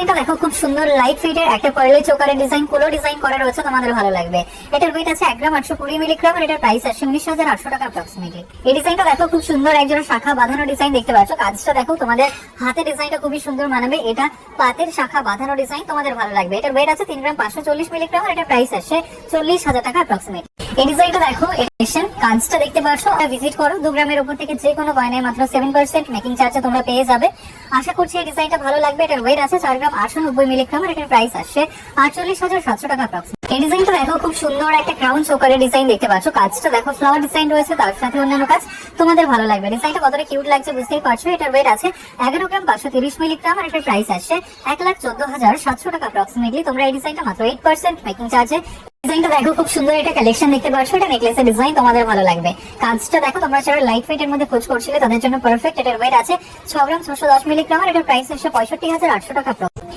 এটা দেখো খুব সুন্দর লাইট ফিটের একটা পার্লের চোকারের ডিজাইন, পোলো ডিজাইন করা রয়েছে, তোমাদের ভালো লাগবে। এটার ওয়েট আছে 1 গ্রাম 820 মিলিগ্রাম আর এটার প্রাইস আছে 19,800 টাকা অ্যাপ্রক্সিমেটলি। এই ডিজাইনটা দেখো খুব সুন্দর একজোড়া শাখা বাঁধানো ডিজাইন দেখতে পাচ্ছ। কাজটা দেখো তোমাদের হাতে ডিজাইনটা খুবই সুন্দর মানাবে। এটা পাতের শাখা বাঁধানো ডিজাইন, তোমাদের ভালো লাগবে। এটার ওয়েট আছে 3 গ্রাম 540 মিলিগ্রাম আর এটার প্রাইস আছে 40,000 টাকা অ্যাপ্রক্সিমেটলি। এই ডিজাইনটা দেখো, কাজটা দেখতে পাচ্ছ, ভিজিট করো। 2 গ্রামের উপর থেকে যে কোনো গয়নায় মাত্র 7% মেকিং চার্জে তোমরা পেয়ে যাবে। আশা করছি এই ডিজাইনটা ভালো লাগবে। এটার ওয়েট আছে 4 গ্রাম 890 মিলিগ্রাম আর এটার প্রাইস আসছে 48,700 টাকা অ্যাপ্রক্সিমেটলি। এই ডিজাইনটা দেখো খুব সুন্দর একটা ক্রাউন চোকারের ডিজাইন দেখতে পাচ্ছ। কাজটা দেখো ফ্লাওয়ার ডিজাইন রয়েছে, তার সাথে অন্যান্য কাজ, তোমাদের ভালো লাগবে। ডিজাইনটা কতটা কিউট লাগছে বুঝতেই পারছো। এটার ওয়েট আছে 11 গ্রাম 530 মিলিগ্রাম আর এটার প্রাইস আসছে 1,14,700 টাকা অ্যাপ্রক্সিমেটলি। তোমরা এই ডিজাইনটা মাত্র 8% মেকিং চার্জে। ডিজাইনটা দেখো খুব সুন্দর একটা কালেকশন দেখতে পাচ্ছ। এটা নেকলেসের ডিজাইন, তোমাদের ভালো লাগবে। কাজটা দেখো, তোমরা যারা লাইট ওয়েট এর মধ্যে খোঁজ করছিলে তাদের জন্য পারফেক্ট। এটার ওয়েট আছে 6 গ্রাম 610 মিলিগ্রাম আর এটার প্রাইস আসছে 65,800 টাকা।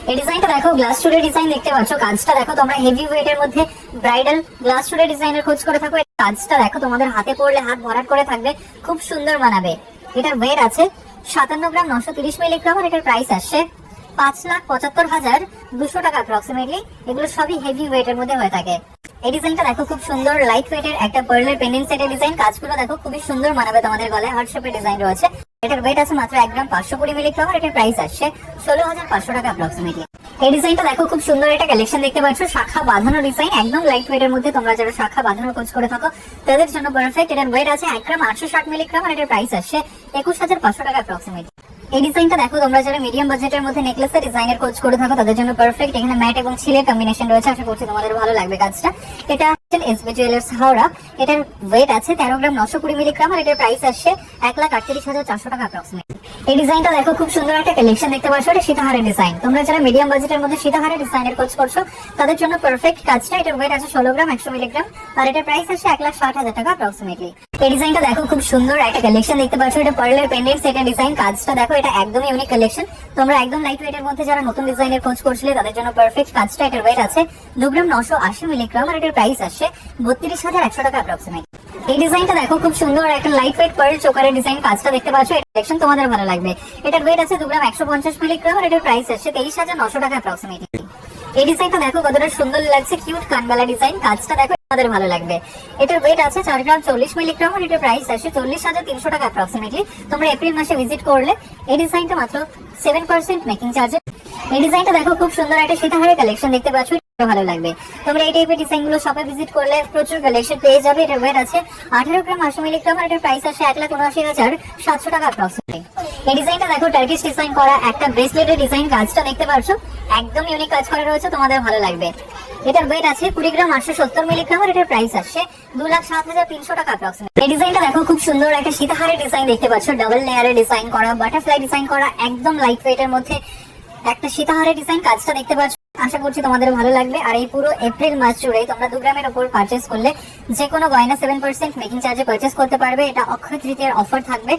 এই ডিজাইনটা দেখো গ্লাস চুড়ের ডিজাইন দেখতে পাচ্ছ। কাজটা দেখো, তোমরা হেভি ওয়েট এর মধ্যে ব্রাইডাল গ্লাস চুড়ের ডিজাইনের খোঁজ করে থাকো। কাজটা দেখো তোমাদের হাতে পড়লে হাত ভরাট করে থাকবে, খুব সুন্দর মানাবে। এটার ওয়েট আছে 57 গ্রাম 930 মিলিগ্রাম আর এটার প্রাইস আসছে 5,75,200 টাকা অ্যাপ্রক্সিমেটলি। এগুলো সবই হেভি ওয়েট এর মধ্যে হয়ে থাকে। এই ডিজাইনটা দেখো খুব সুন্দর লাইট ওয়েটের একটা পার্লের পেন্ডেন্ট সেটের ডিজাইন। কাজগুলো দেখো খুবই সুন্দর মানাবে তোমাদের গলায়, হার্ট শেপের ডিজাইন রয়েছে। এটার ওয়েট আছে মাত্র 1 গ্রাম 520 মিলিগ্রাম আর এটার প্রাইস আসছে 16,500 টাকা অ্যাপ্রক্সিমেটলি। এই ডিজাইনটা দেখো খুব সুন্দর একটা কালেকশন দেখতে পাচ্ছ। শাখা বাঁধানো ডিজাইন, একদম লাইট ওয়েটের মধ্যে। তোমরা যারা শাখা বাঁধানো খোঁজ করে থাকো তাদের জন্য পারফেক্ট। এটার ওয়েট আছে 1 গ্রাম 860 মিলিগ্রাম আর এটার প্রাইস আসছে 21,500 টাকা অ্যাপ্রক্সিমেটলি। এই ডিজাইনটা দেখো, তোমরা যারা মিডিয়াম বাজেটের মধ্যে নেকলেসের ডিজাইনের খোঁজ করে থাকো তাদের জন্য পারফেক্ট। এখানে ম্যাট এবং ছিলের কম্বিনেশন রয়েছে, আশা করছি তোমাদের ভালো লাগবে কাজটা। এটা এসবি জুয়েলার্স হাওড়া। এটার ওয়েট আছে 13 গ্রাম 920 মিলিগ্রাম আর এটার প্রাইস আসছে 1,38,400 টাকা অ্যাপ্রক্সিমেটলি। এই ডিজাইনটা দেখো খুব সুন্দর একটা কালেকশন দেখতে পাচ্ছ। এটা সীতাহারের ডিজাইন। তোমরা যারা মিডিয়াম বাজেটের মধ্যে সীতাহারের ডিজাইনের খোঁজ করছো তাদের জন্য পারফেক্ট কাজটা। এটার ওয়েট আছে 16 গ্রাম 100 মিলিগ্রাম আর এটার প্রাইস আসছে 1,60,000 টাকা অ্যাপ্রক্সিমেটলি। এই ডিজাইনটা দেখো খুব সুন্দর একটা কালেকশন দেখতে পাচ্ছ। এটা পার্লের পেন্ডেন্ট সেটের ডিজাইন। কাজটা দেখো, এটা একদমই ইউনিক কালেকশন। তোমরা একদম লাইট ওয়েটের মধ্যে যারা নতুন ডিজাইনের খোঁজ করছিলে তাদের জন্য পারফেক্ট কাজটা। এটার ওয়েট আছে 2 গ্রাম 980 মিলিগ্রাম আর এটার প্রাইস আসছে 32,100 টাকা অ্যাপ্রক্সিমেটলি। এই ডিজাইনটা দেখো খুব সুন্দর একটা লাইট ওয়েট পার্ল চোকারের ডিজাইন। কাজটা দেখতে পাচ্ছ, এই কালেকশন তোমাদের ভালো লাগবে। এটার ওয়েট আছে 2 গ্রাম 150 মিলিগ্রাম আর এটার প্রাইস আসছে 23,900 টাকা অ্যাপ্রক্সিমেটলি। এই ডিজাইনটা দেখো কতটা সুন্দর লাগছে, কিউট কানবালা ডিজাইন। কাজটা দেখো তোমাদের ভালো লাগবে। এটার ওয়েট আছে 4 গ্রাম 40 মিলিগ্রাম আর এটার প্রাইস আসছে 40,300 টাকা অ্যাপ্রক্সিমেটলি। তোমরা এপ্রিল মাসে ভিজিট করলে এই ডিজাইনটা মাত্র 7% মেকিং চার্জে। এই ডিজাইনটা দেখো খুব সুন্দর একটা সীতাহারের কালেকশন দেখতে পাচ্ছ, ভালো লাগবে। তোমরা এই টাইপের ডিজাইন গুলো শপে ভিজিট করলে প্রচুর কালেকশন পেয়ে যাবে। এটার ওয়েট আছে 18 গ্রাম 80 মিলিগ্রাম আর এটার প্রাইস আসছে 1,79,700 টাকা অ্যাপ্রক্সিমেটলি। এই ডিজাইনটা দেখো টার্কিশ ডিজাইন করা একটা ব্রেসলেটের ডিজাইন। কাজটা দেখতে পাচ্ছ, একদম ইউনিক কাজ করা রয়েছে, তোমাদের ভালো লাগবে। এটার ওয়েট আছে 20 গ্রাম 870 মিলিগ্রাম আর এটার প্রাইস আসছে 2,07,300 টাকা অ্যাপ্রক্সিমেটলি। এই ডিজাইনটা দেখো খুব সুন্দর একটা সীতাহারের ডিজাইন দেখতে পাচ্ছ। ডাবল লেয়ারের ডিজাইন করা, বাটারফ্লাই ডিজাইন করা, একদম লাইট ওয়েটের মধ্যে একটা সীতাহারের ডিজাইন। কাজটা দেখতে পাচ্ছ, আশা করছি তোমাদের ভালো লাগবে। আর এই পুরো এপ্রিল মাস জুড়ে তোমরা 2 গ্রামের উপর পারচেস করলে যে কোনো গয়না 7% মেকিং চার্জে পারচেস করতে পারবে। এটা অক্ষয় তৃতীয়ার অফার থাকবে।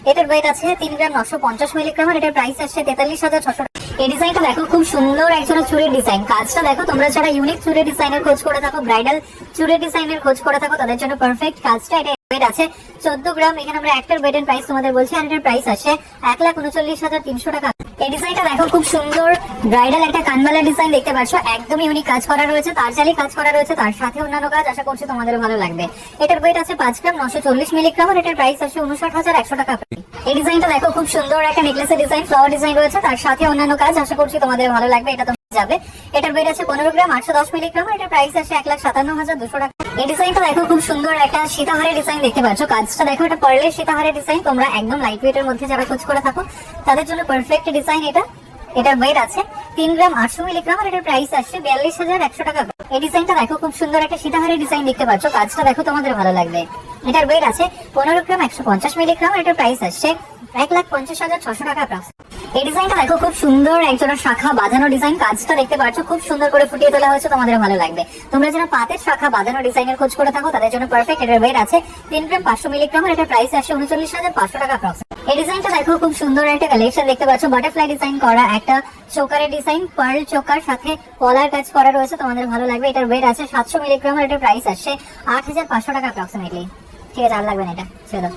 এটার ওয়েট আছে 3 গ্রাম 950 মিলিগ্রাম আর এটার প্রাইস আসছে 43,600 টাকা। এই ডিজাইনটা দেখো খুব সুন্দর একজন চুড়ির ডিজাইন। কাজটা দেখো, তোমরা যারা ইউনিক চুড়ির ডিজাইনের খোঁজ করে থাকো, ব্রাইডাল চুড়ির ডিজাইনের খোঁজ করে থাকো তাদের জন্য পারফেক্ট কাজটা। এটা ওয়েট আছে 14 গ্রাম। এখানে আমরা একটার ওয়েট এন্ড প্রাইস তোমাদের বলছি আর এটার প্রাইস আসছে 1,39,300 টাকা। এই ডিজাইনটা দেখো খুব সুন্দর ব্রাইডাল একটা কানবালা ডিজাইন দেখতে পাচ্ছ। একদম ইউনিক কাজ করা রয়েছে, তারজালি কাজ করা রয়েছে, তার সাথে অন্যান্য কাজ। আশা করছি তোমাদের ভালো লাগবে। এটার ওয়েট আছে 5 গ্রাম 940 মিলিগ্রাম আর এটার প্রাইস আসছে 59,100 টাকা। এই ডিজাইনটা দেখো খুব সুন্দর একটা নেকলেসের ডিজাইন, ফ্লাওয়ার ডিজাইন রয়েছে, তার সাথে অন্যান্য কাজ। আশা করছি তোমাদের ভালো লাগবে। এটা যাবে। এটার ওয়েট আছে 15 গ্রাম 810 মিলিগ্রাম আর এটার প্রাইস আসছে 1,57,200 টাকা। এই ডিজাইনটা দেখো খুব সুন্দর একটা সীতাহারের ডিজাইন দেখতে পাচ্ছ। কাজটা দেখো, এটা পার্লের সীতাহারের ডিজাইন। তোমরা একদম লাইট ওয়েটের মধ্যে যারা খোঁজ করে থাকো তাদের জন্য পারফেক্ট ডিজাইন এটা। এটার ওয়েট আছে 3 গ্রাম 800 মিলিগ্রাম আর এটার প্রাইস আসছে 42,100 টাকা। এই ডিজাইনটা দেখো খুব সুন্দর একটা সীতাহারের ডিজাইন দেখতে পাচ্ছ। কাজটা দেখো তোমাদের ভালো লাগবে। এটার ওয়েট আছে 15 গ্রাম 150 মিলিগ্রাম আর এটার প্রাইস আসছে 1,50,600 টাকা। এই ডিজাইনটা দেখো খুব সুন্দর একজোড়া শাখা বাঁধানো ডিজাইন। কাজটা দেখতে পাচ্ছ, খুব সুন্দর করে ফুটিয়ে তোলা হয়েছে, তোমাদের ভালো লাগবে। তোমরা যারা পাতের শাখা বাঁধানো ডিজাইনের খোঁজ করে থাকো তাদের জন্য পারফেক্ট। এটার ওয়েট আছে 3 গ্রাম 500 মিলিগ্রাম আর এটার প্রাইস আসছে 39,500 টাকা অ্যাপ্রক্সিমেটলি। এই ডিজাইনটা দেখো খুব সুন্দর একটা কালেকশন দেখতে পাচ্ছ। বাটারফ্লাই ডিজাইন করা একটা চোকারের ডিজাইন, পার্ল চোকার সাথে কলার কাজ করা রয়েছে, তোমাদের ভালো লাগবে। এটার ওয়েট আছে 700 মিলিগ্রাম আর এটার প্রাইস আসছে 8,500 টাকা অ্যাপ্রক্সিমেটলি। ঠিক আছে, আর লাগবে না এটা, চলো।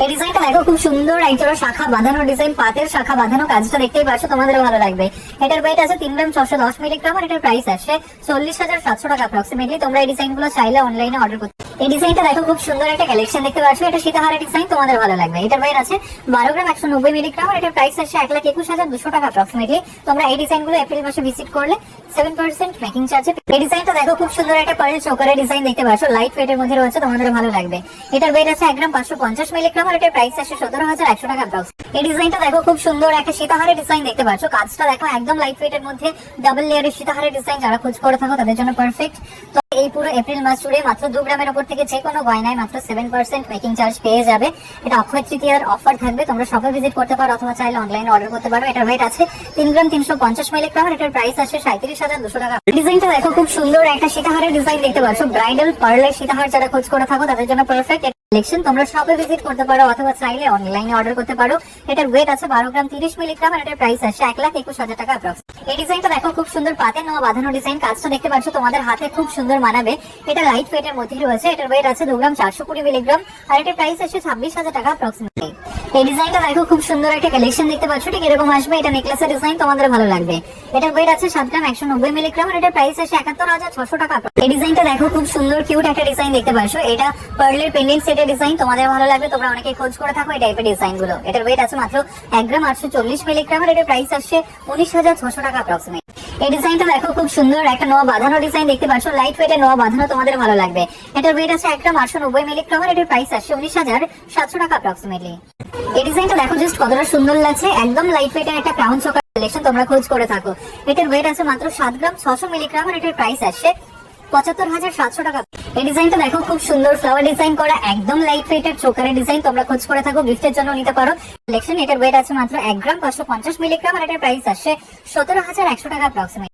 এই ডিজাইনটা দেখো খুব সুন্দর একজোড়া শাখা বাঁধানো ডিজাইন, পাতের শাখা বাঁধানো, কাজটা দেখতেই পাচ্ছ, তোমাদেরও ভালো লাগবে। এটার ওয়েট আছে 3 গ্রাম 610 মিলিগ্রাম আর এটার প্রাইস আসছে 40,700 টাকা অ্যাপ্রক্সিমেটলি। তোমরা এই ডিজাইনগুলো চাইলে অনলাইনে অর্ডার করতে। এই ডিজাইনটা দেখো খুব সুন্দর একটা কালেকশন দেখতে পাচ্ছ, এটা সীতাহারের ডিজাইন, তোমাদের ভালো লাগবে। এটার ওয়েট আছে 12 গ্রাম 190 মিলিগ্রাম আর এটার প্রাইস আসছে 1,21,200 টাকা অ্যাপ্রক্সিমেটলি। তোমরা এই ডিজাইনগুলো এপ্রিল মাসে ভিজিট করলে 7% মেকিং চার্জে। এই ডিজাইনটা দেখো খুব সুন্দর একটা পার্ল চোকারের ডিজাইন দেখতে পাচ্ছ, লাইট ওয়েটের মধ্যে রয়েছে, তোমাদের ভালো লাগবে। এটার ওয়েট আছে 1 গ্রাম 550 মিলিগ্রাম আর এটার প্রাইস আসছে 17,100 টাকা অ্যাপ্রক্স। এই ডিজাইনটা দেখো খুব সুন্দর একটা সীতাহারের ডিজাইন দেখতে পাচ্ছ, কাজটা দেখো একদম লাইট ওয়েটের মধ্যে ডাবল লেয়ারের সীতাহারের ডিজাইন, যারা খোঁজ করে থাকো তাদের জন্য পারফেক্ট। তো এই পুরো এপ্রিল মাস জুড়ে মাত্র 2 গ্রামের উপর থেকে যে কোনো গয়নায় মাত্র 7% মেকিং চার্জ পেয়ে যাবে। এটা অক্ষয় তৃতীয়ার অফার থাকবে, তোমরা সবাই ভিজিট করতে পারো অথবা চাইলে অনলাইনে অর্ডার করতে পারো। এটার ওয়েট আছে 3 গ্রাম 350 মিলিগ্রাম আর এটার প্রাইস আসছে 37,200 টাকা। ডিজাইনটা দেখো খুব সুন্দর একটা সীতাহারের ডিজাইন দেখতে পাচ্ছ, ব্রাইডাল পার্লের সীতাহার যারা খোঁজ করে থাকো তাদের জন্য পারফেক্ট কালেকশন। তোমরা সবাই ভিজিট করতে পারো অথবা চাইলে অনলাইনে অর্ডার করতে পারো। এটার ওয়েট আছে 12 গ্রাম 30 মিলিগ্রাম আর এটার প্রাইস আসছে 1,21,000 টাকা অ্যাপ্রক্স। এই ডিজাইনটা দেখো খুব সুন্দর পাতে নেওয়া বাঁধানো ডিজাইন, কাজটা দেখতে পাচ্ছ, তোমাদের হাতে খুব সুন্দর মানাবে। এটা লাইট ওয়েটের মধ্যে রয়েছে, এটার ওয়েট আছে 2 গ্রাম 420 মিলিগ্রাম আর এটার প্রাইস আসছে 26,000 টাকা অ্যাপ্রক্সিমেটলি। এই ডিজাইনটা দেখো খুব সুন্দর একটা কালেকশন দেখতে পাচ্ছ, ঠিক এরকম আসবে। এটা নেকলেসের ডিজাইন, তোমাদের ভালো লাগবে। এটার ওয়েট আছে 7 গ্রাম 190 মিলিগ্রাম আর এটার প্রাইস আসছে 71,600 টাকা। এই ডিজাইনটা দেখো খুব সুন্দর কিউট একটা ডিজাইন দেখতে পাচ্ছ, এটা পার্লের পেন্ডেন্ট সেটের ডিজাইন, তোমাদের ভালো লাগবে। তোমরা অনেকে খোঁজ করে থাকো এই টাইপের ডিজাইন গুলো। এটার ওয়েট আছে মাত্র 1 গ্রাম 840 মিলিগ্রাম আর এটার প্রাইস আসছে 19,600 টাকা অ্যাপ্রক্সিমেট। এই ডিজাইনটা দেখো খুব সুন্দর একটা নোয়া বাঁধানো ডিজাইন দেখতে পাচ্ছ, লাইট ওয়েটের নোয়া বাঁধানো, তোমাদের ভালো লাগবে। এটার ওয়েট আছে 1 গ্রাম 890 মিলিগ্রাম আর এটার প্রাইস আসছে 19,700 টাকা অ্যাপ্রক্সিমেটলি। এই ডিজাইনটা দেখো জাস্ট কতটা সুন্দর লাগছে, একদম লাইট ওয়েটের একটা ক্রাউন চোকার কালেকশন, তোমরা খোঁজ করে থাকো। এটার ওয়েট আছে মাত্র 7 গ্রাম 600 মিলিগ্রাম আর এটার প্রাইস আসছে 75,700 টাকা। এই ডিজাইনটা দেখো খুব সুন্দর ফ্লাওয়ার ডিজাইন করা, একদম লাইট ওয়েটের চোকারের ডিজাইন, তোমরা খোঁজ করে থাকো, গিফটের জন্য নিতে পারো কালেকশন। এটার ওয়েট আছে মাত্র 1 গ্রাম 550 মিলিগ্রাম আর এটার প্রাইস আসছে 17,100 টাকা অ্যাপ্রক্সিমেট।